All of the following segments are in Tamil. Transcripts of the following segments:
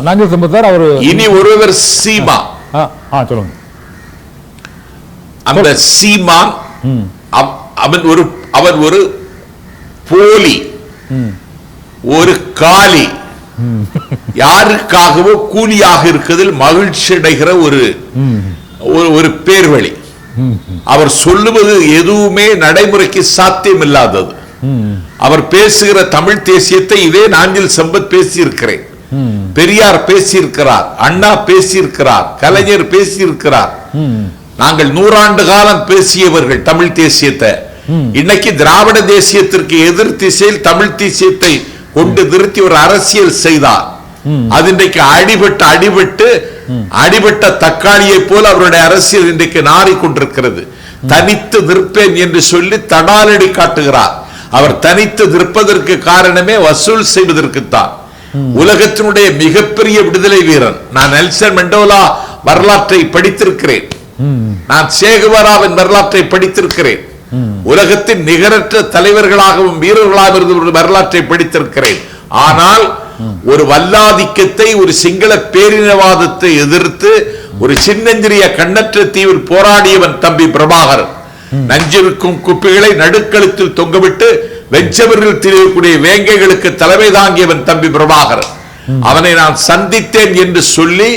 நாஞ்சில் சம்பத் அவர் இனி ஒருவர் சீமா. சொல்லுங்க. அந்த சீமான் அவன் ஒரு போலி, ஒரு காலி, யாருக்காகவோ கூலியாக இருக்கிறதில் மகிழ்ச்சி அடைகிற ஒரு பேர்வழி. அவர் சொல்லுவது எதுவுமே நடைமுறைக்கு சாத்தியம் இல்லாதது. அவர் பேசுகிற தமிழ் தேசியத்தை இதே நாஞ்சில் சம்பத் பேசியிருக்கிறேன், பெரியார் பேசியிருக்கிறார், அண்ணா பேசியிருக்கிறார், கலைஞர் பேசியிருக்கிறார். நாங்கள் 100 ஆண்டு காலம் பேசியவர்கள் தமிழ் தேசியத்தை. இன்னைக்கு திராவிட தேசியத்திற்கு எதிர் திசையில் தமிழ் தேசியத்தை கொண்டு நிறுத்தி ஒரு அரசியல் செய்தார். அது இன்றைக்கு அடிபட்ட தக்காளியை போல அவருடைய அரசியல் இன்றைக்கு நாறிக்கொண்டிருக்கிறது. தனித்து நிற்பேன் என்று சொல்லி தடாலடி காட்டுகிறார். அவர் தனித்து நிற்பதற்கு காரணமே வசூல் செய்வதற்குத்தான். உலகத்தினுடைய மிகப்பெரிய விடுதலை வீரன். நான் நெல்சன் மண்டேலா வரலாற்றை படித்திருக்கிறேன், நான் சேகுவாராவின் வரலாற்றை படித்திருக்கிறேன், உலகத்தின் நிகரற்ற தலைவர்களாகவும் வீரர்களாகவும் இருந்த வரலாற்றை படித்திருக்கிறேன். ஆனால் ஒரு வல்லாதிக்கத்தை, ஒரு சிங்கள பேரினவாதத்தை எதிர்த்து ஒரு சின்னஞ்சிறிய கண்ணற்ற தீவில் போராடியவன் தம்பி பிரபாகர். நஞ்சிருக்கும் குப்பிகளை நடுக்களத்தில் தொங்கவிட்டு வெஞ்சவர்கள் திரியக்கூடிய வேங்கைகளுக்கு தலைமை தாங்கியவன் தம்பி பிரபாகர். அவனை நான் சந்தித்தேன் என்று சொல்லி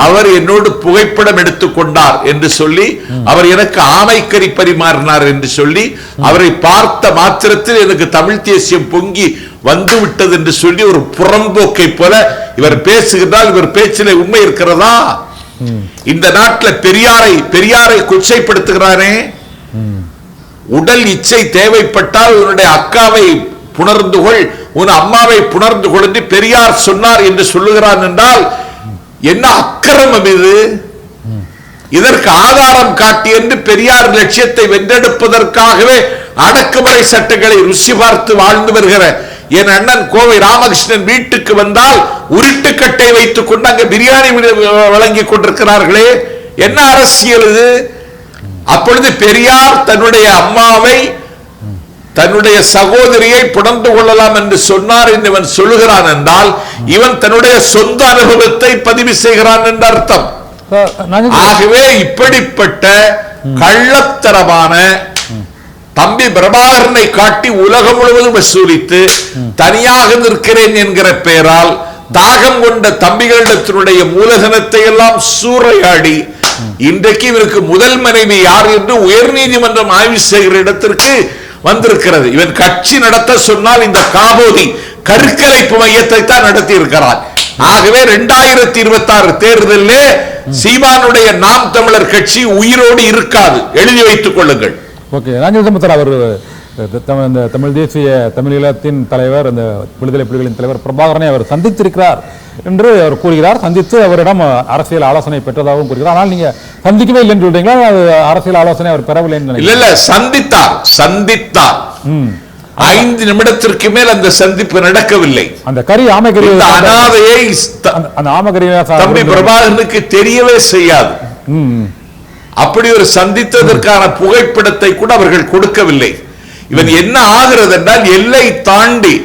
அவர் என்னோடு புகைப்படம் எடுத்துக் கொண்டார் என்று சொல்லி அவர் எனக்கு ஆமைக்கறி பரிமாறினார் என்று சொல்லி அவரை பார்த்த மாத்திரத்தில் எனக்கு தமிழ் தேசியம் பொங்கி வந்து விட்டது என்று சொல்லி ஒரு புறம்போக்கை போல இவர் பேசுகிறார். இவர் பேச்சிலே உண்மை இருக்கிறதா? இந்த நாட்டில் பெரியாரை கொச்சைப்படுத்துகிறானே. உடல் இச்சை தேவைப்பட்டால் உன்னுடைய அக்காவை புணர்ந்து கொள், உன் அம்மாவை புணர்ந்து கொள் என்று பெரியார் சொன்னார் என்று சொல்லுகிறான் என்றால் என்ன அக்கிரமம் இது? இதற்கு ஆதாரம் காட்டி என்று பெரியார் லட்சியத்தை வென்றெடுப்பதற்காகவே அடக்குமுறை சட்டங்களை ருசி பார்த்து வாழ்ந்து வருகிற என் அண்ணன் கோவை ராமகிருஷ்ணன் வீட்டுக்கு வந்தால் உருட்டுக்கட்டை வைத்துக் கொண்டு அங்க பிரியாணி வழங்கி கொண்டிருக்கிறார்களே, என்ன அரசியல் இது? அப்பொழுது பெரியார் தன்னுடைய அம்மாவை, தன்னுடைய சகோதரியை புணர்ந்து கொள்ளலாம் என்று சொன்னார் என்று இவன் சொல்லுகிறான் என்றால் இவன் தன்னுடைய சொந்த அனுபவத்தை பதிவு செய்கிறான் என்ற அர்த்தம். ஆகவே இப்படிப்பட்ட கள்ளத்தரமான தம்பி பிரபாகரனை காட்டி உலகம் முழுவதும் வசூலித்து தனியாக நிற்கிறேன் என்கிற பெயரால் தாகம் கொண்ட தம்பிகளிடத்தினுடைய மூலதனத்தை எல்லாம் சூறையாடி இன்றைக்கு இவருக்கு முதல் மனைவி யார் என்று உயர் நீதிமன்றம் ஆய்வு செய்கிற இடத்திற்கு வந்திருக்கிறது. இவன் கட்சி நடத்த சொன்னால் இந்த காபோதி கருக்கலைப்பு மையத்தை தான் நடத்தி இருக்கிறார். ஆகவே 2026 தேர்தலிலே சீமானுடைய நாம் தமிழர் கட்சி உயிரோடு இருக்காது, எழுதி வைத்துக் கொள்ளுங்கள். ஓகே, நாஞ்சில் சம்பத் அவர் தமிழ் தேசிய தமிழீழத்தின் தலைவர், அந்த விடுதலை புலிகளின் தலைவர் பிரபாகரனை அவர் சந்தித்திருக்கிறார் என்று அவர் கூறுகிறார். சந்தித்து அவரிடம் அரசியல் ஆலோசனை பெற்றதாகவும் கூறுகிறார். ஆனால் நீங்க சந்திக்கவே இல்லை என்று சொல்றீங்களா? அரசியல் ஆலோசனை அவர் பெறவில்லை? இல்ல, சந்தித்தார் 5 நிமிடத்திற்கு மேல் அந்த சந்திப்பு நடக்கவில்லை. அந்த கறி ஆமைக்கறி அனாதையை அந்த ஆமைக்கறி தம்பி பிரபாகரனுக்கு தெரியவே செய்யாது. அப்படி ஒரு சந்தித்ததற்கான புகைப்படத்தை கூட அவர்கள் கொடுக்கவில்லை. இவன் என்ன ஆகிறது என்றால் எல்லை தாண்டி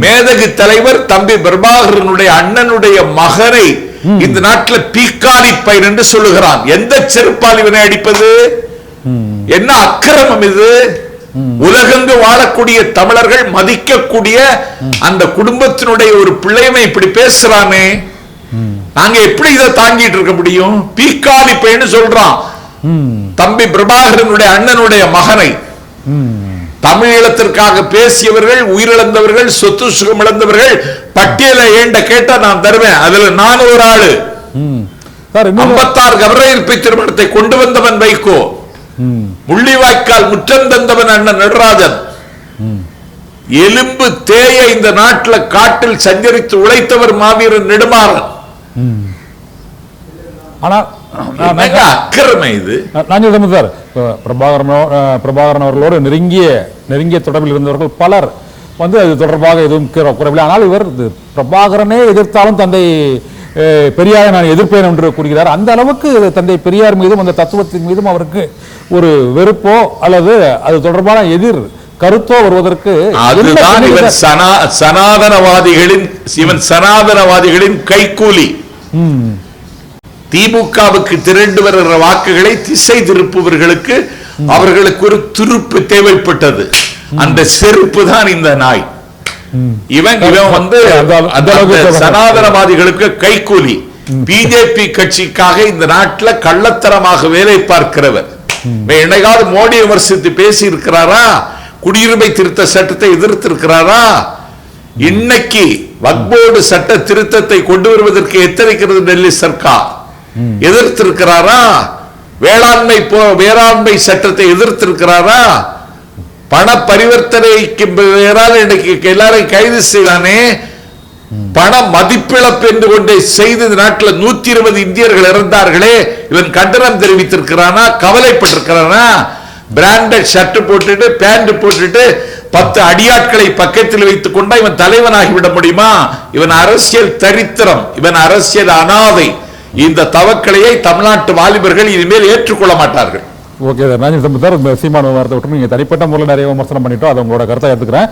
மேதகு தலைவர் தம்பி பிரபாகரனுடைய அண்ணனுடைய மகனை இந்த நாட்டில் பீக்காரி பையன் என்று சொல்லுகிறான். எந்த செருப்பால் இவனை அடிப்பது? என்ன அக்கிரமம் இது? உலகெங்கு வாழக்கூடிய தமிழர்கள் மதிக்கக்கூடிய அந்த குடும்பத்தினுடைய ஒரு பிள்ளைமை இப்படி பேசுறானே, நாங்க எப்படி இதை தாங்கிட்டு இருக்க முடியும்? பீக்காரி பையன் சொல்றான் தம்பி பிரபாகரனுடைய அண்ணனுடைய மகனை. தமிழீழத்திற்காக பேசியவர்கள், உயிரிழந்தவர்கள், சொத்து சுகம் இழந்தவர்கள் பட்டியலை ஏண்ட கேட்டா நான் தருவேன். அதுல நான் ஒரு ஆளு. 56 கவரையில் திருமணத்தை கொண்டு வந்தவன் வைகோ, முள்ளிவாய்க்கால் முற்றம் தந்தவன் அண்ணன் நடராஜன், எலும்பு தேய இந்த நாட்டில் காட்டில் சஞ்சரித்து உழைத்தவர் மாவீரன் நெடுமாறன். ஆனால் அக்கிரமை இது. சார், பிரபாகரன் அவர்களோடு நெருங்கிய தொடர்பில் இருந்தவர்கள் பலர் அது தொடர்பாக எதுவும் கூறவில்லை. ஆனால் இவர் பிரபாகரனே எதிர்த்தாலும் தந்தை பெரியாரை நான் எதிர்ப்பேன் என்று கூறுகிறார். அந்த அளவுக்கு தந்தை பெரியார் மீதும் அந்த தத்துவத்தின் மீதும் அவருக்கு ஒரு வெறுப்போ அல்லது அது தொடர்பான எதிர் கருத்தோ வருவதற்கு அதுதான் இவன் சனாதனவாதிகளின் கைக்கூலி. திமுகவுக்கு திரண்டு வருகிற வாக்குகளை திசை திருப்புவர்களுக்கு அவர்களுக்கு ஒரு துருப்பு தேவைப்பட்டது. அந்த செருப்பு தான் இந்த நாய். இவன் வந்து சனாதனவாதிகளுக்கு கைக்கூலி. பிஜேபி கட்சிக்காக இந்த நாட்டில் கள்ளத்தரமாக வேலை பார்க்கிறவர். என்னைக்காவது மோடி விமர்சித்து பேசி இருக்கிறாரா? குடியுரிமை திருத்த சட்டத்தை எதிர்த்து இருக்கிறாரா? இன்னைக்கு வக்போர்டு சட்ட திருத்தத்தை கொண்டு வருவதற்கு எத்தனைக்கிறது டெல்லி சர்க்கார்? எதிர்த்திருக்கிறாரா? வேளாண்மை சட்டத்தை எதிர்த்திருக்கிறாரா? பண பரிவர்த்தனைக்கு பெயரால் இன்னைக்கு எல்லாரையும் கைது செய்தானே. பண மதிப்பிழப்பு என்று கொண்டே செய்து நாட்டில் 120 இந்தியர்கள் இறந்தார்களே, இவன் கண்டனம் தெரிவித்திருக்கிறானா? கவலைப்பட்டிருக்கிறானா? பிராண்டட் ஷர்ட் போட்டுட்டு பேண்ட் போட்டுட்டு 10 அடியாட்களை பக்கத்தில் வைத்துக் கொண்டா இவன் தலைவனாகிவிட முடியுமா? இவன் அரசியல் தரித்திரம், இவன் அரசியல் அனாதை. இந்த தவக்கலையை தமிழ்நாட்டு வாலிபர்கள் இனிமேல் ஏற்றுக்கொள்ள மாட்டார்கள். ஓகே சார், ராஜேந்திர சார், சீமான் வார்த்தை விட்டு நீங்க தனிப்பட்ட முறையில் நிறைய விமர்சனம் பண்ணிட்டோம். அதை உங்களோட கருத்தை எடுத்துக்கிறேன்.